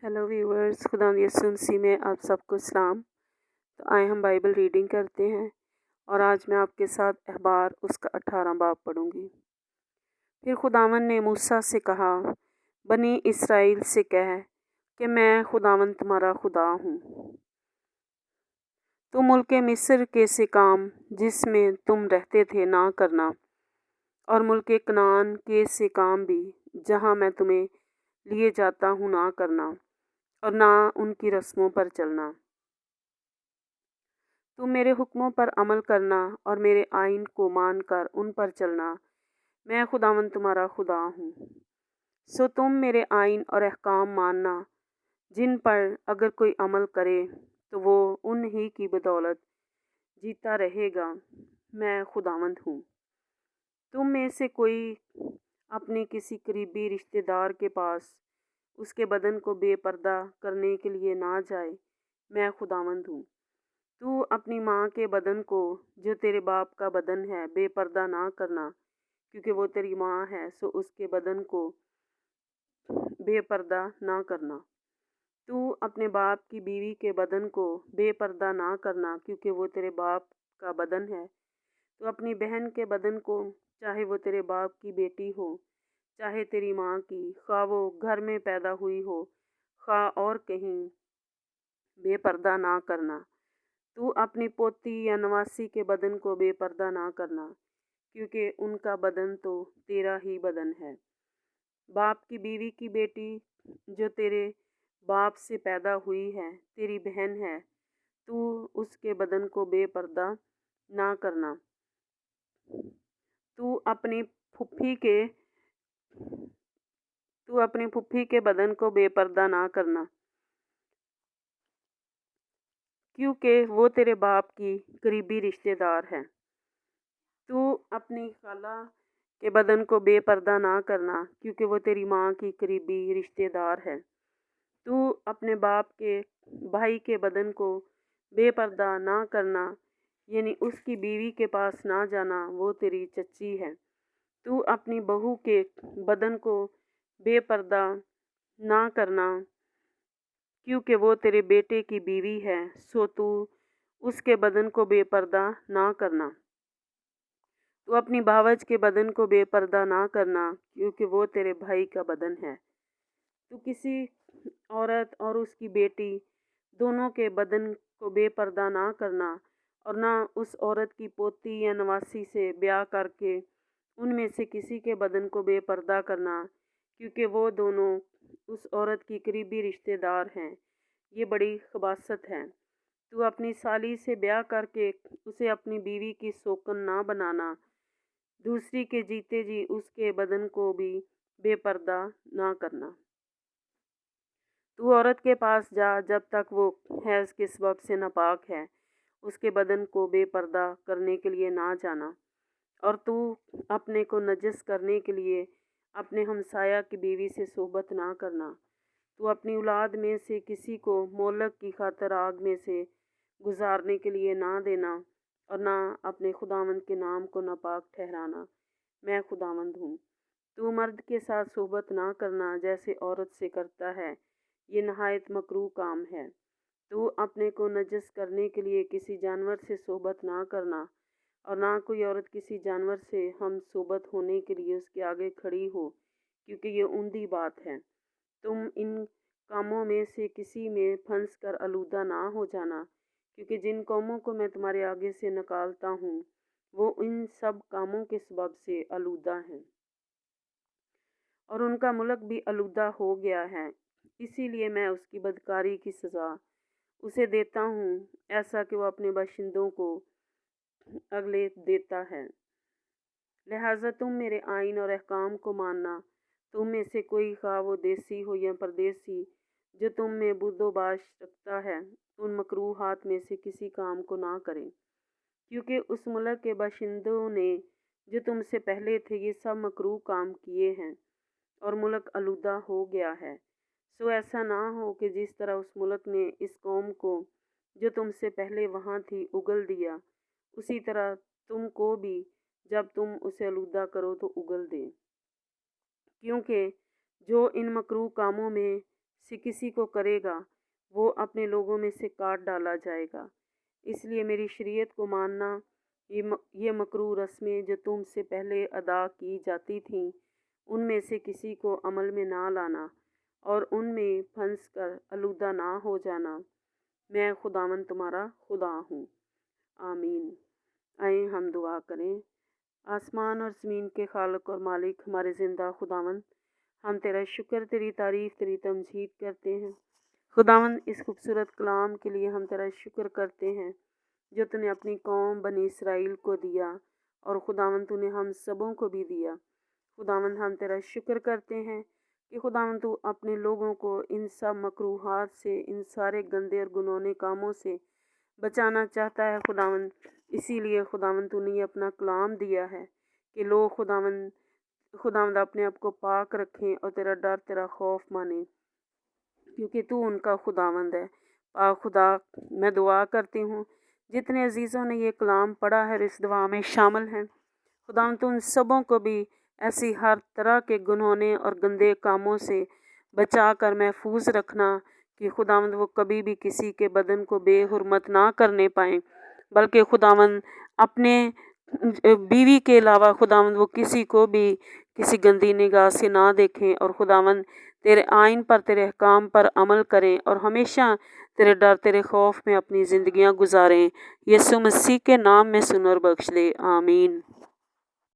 Hello viewers, खुदा यसुम मसीह में आप सबको सलाम। तो आए हम बाइबल रीडिंग करते हैं और आज मैं आपके साथ अहबार उसका 18 बाब पढ़ूंगी। फिर खुदावन ने मूसा से कहा, बनी इसराइल से कह कि मैं खुदावन तुम्हारा खुदा हूँ। तुम मुल्क मिस्र के से काम जिसमें तुम रहते थे ना करना, और मुल्क कनान के से काम भी जहाँ मैं तुम्हें लिए जाता हूँ ना करना, और ना उनकी रस्मों पर चलना। तुम मेरे हुक्मों पर अमल करना और मेरे आइन को मानकर उन पर चलना। मैं खुदावन तुम्हारा खुदा हूँ। सो तुम मेरे आइन और अहकाम मानना, जिन पर अगर कोई अमल करे तो वो उन ही की बदौलत जीता रहेगा। मैं खुदावंद हूँ। तुम में से कोई अपने किसी करीबी रिश्तेदार के पास उसके बदन को बेपर्दा करने के लिए ना जाए। मैं खुदावंद हूँ। तू अपनी माँ के बदन को, जो तेरे बाप का बदन है, बेपर्दा ना करना, क्योंकि वो तेरी माँ है। सो उसके बदन को बेपर्दा ना करना। तू अपने बाप की बीवी के बदन को बेपर्दा ना करना, क्योंकि वो तेरे बाप का बदन है। तू अपनी बहन के बदन को, चाहे वो तेरे बाप की बेटी हो, चाहे तेरी माँ की, खा वो घर में पैदा हुई हो, खा और कहीं, बेपर्दा ना करना। तू अपनी पोती या नवासी के बदन को बेपर्दा ना करना, क्योंकि उनका बदन तो तेरा ही बदन है। बाप की बीवी की बेटी जो तेरे बाप से पैदा हुई है, तेरी बहन है। तू उसके बदन को बेपर्दा ना करना। तू अपनी फुफ्फी के बदन को बेपर्दा ना करना, क्योंकि वो तेरे बाप की करीबी रिश्तेदार है। तू अपनी खाला के बदन को बेपर्दा ना करना, क्योंकि वो तेरी माँ की करीबी रिश्तेदार है। तू अपने बाप के भाई के बदन को बेपर्दा ना करना, यानी उसकी बीवी के पास ना जाना, वो तेरी चच्ची है। तू अपनी बहू के बदन को बेपर्दा ना करना, क्योंकि वो तेरे बेटे की बीवी है। सो तू उसके बदन को बेपर्दा ना करना। तू अपनी भावज के बदन को बेपर्दा ना करना, क्योंकि वो तेरे भाई का बदन है। तू किसी औरत और उसकी बेटी दोनों के बदन को बेपर्दा ना करना, और ना उस औरत की पोती या नवासी से ब्याह करके उनमें से किसी के बदन को बेपर्दा करना, क्योंकि वो दोनों उस औरत की करीबी रिश्तेदार हैं। ये बड़ी खबासत है। तू अपनी साली से ब्याह करके उसे अपनी बीवी की शौकन ना बनाना। दूसरी के जीते जी उसके बदन को भी बेपर्दा ना करना। तू औरत के पास जा जब तक वो हैज़ के सबब से नापाक है। उसके बदन को बेपर्दा करने के लिए ना जाना। और तू अपने को नजस करने के लिए अपने हमसाया की बीवी से सोबत ना करना। तू अपनी औलाद में से किसी को मोलक की खातर आग में से गुजारने के लिए ना देना, और ना अपने खुदावंद के नाम को नापाक ठहराना। मैं खुदावंद हूँ। तू मर्द के साथ सोबत ना करना जैसे औरत से करता है। ये नहायत मकरूह काम है। तू अपने को नजस करने के लिए किसी जानवर से सोबत ना करना, और ना कोई औरत किसी जानवर से हम सोबत होने के लिए उसके आगे खड़ी हो, क्योंकि ये ऊंधी बात है। तुम इन कामों में से किसी में फंस कर आलूदा ना हो जाना, क्योंकि जिन कौमों को मैं तुम्हारे आगे से निकालता हूँ वो इन सब कामों के सबब से आलूदा हैं, और उनका मुल्क भी आलूदा हो गया है। इसीलिए मैं उसकी बदकारी की सज़ा उसे देता हूँ, ऐसा कि वो अपने बाशिंदों को अगले देता है। लिहाजा तुम मेरे आइन और अहकाम को मानना। तुम में से कोई, खा वो देसी हो या परदेसी, जो तुम में बुद्दोबाश रखता है, उन मकरूहात में से किसी काम को ना करे, क्योंकि उस मुल्क के बाशिंदों ने जो तुमसे पहले थे ये सब मकरूह काम किए हैं, और मुल्क आलूदा हो गया है। सो ऐसा ना हो कि जिस तरह उस मुल्क ने इस कौम को जो तुमसे पहले वहाँ थी उगल दिया, उसी तरह तुमको भी जब तुम उसे आलूदा करो तो उगल दे। क्योंकि जो इन मकरूह कामों में से किसी को करेगा वो अपने लोगों में से काट डाला जाएगा। इसलिए मेरी शरीयत को मानना, ये मकरूह रस्में जो तुमसे पहले अदा की जाती थीं, उनमें से किसी को अमल में ना लाना और उनमें फंस कर आलूदा ना हो जाना। मैं खुदावंद तुम्हारा खुदा हूँ। आमीन। आए हम दुआ करें। आसमान और ज़मीन के खालिक और मालिक हमारे ज़िंदा खुदावंद, हम तेरा शुक्र, तेरी तारीफ़, तेरी तमजीद करते हैं। खुदावंद, इस खूबसूरत कलाम के लिए हम तेरा शुक्र करते हैं जो तूने अपनी कौम बनी इसराइल को दिया और खुदावंद तूने हम सबों को भी दिया। खुदावंद, हम तेरा शुक्र करते हैं कि खुदावंद तू अपने लोगों को इन सब मकरूहात से, इन सारे गंदे और गुनौने कामों से बचाना चाहता है। खुदावंद, इसीलिए खुदावंद तूने ये अपना कलाम दिया है कि लोग खुदावंद अपने आप को पाक रखें और तेरा डर, तेरा खौफ माने, क्योंकि तू उनका खुदावंद है। पाक खुदा, मैं दुआ करती हूँ जितने अजीज़ों ने ये कलाम पढ़ा है और इस दुआ में शामिल हैं, खुदावंद तू उन सबों को भी ऐसी हर तरह के गुनहोने और गंदे कामों से बचा कर महफूज रखना कि खुदावंद वो कभी भी किसी के बदन को बेहुरमत ना करने पाएँ, बल्कि खुदावंद अपने बीवी के अलावा खुदावंद वो किसी को भी किसी गंदी निगाह से ना देखें और खुदावंद तेरे आइन पर, तेरे अहकाम पर अमल करें और हमेशा तेरे डर, तेरे खौफ में अपनी ज़िंदगियाँ गुजारें। यीशु मसीह के नाम में सुन और बख्श ले। आमीन।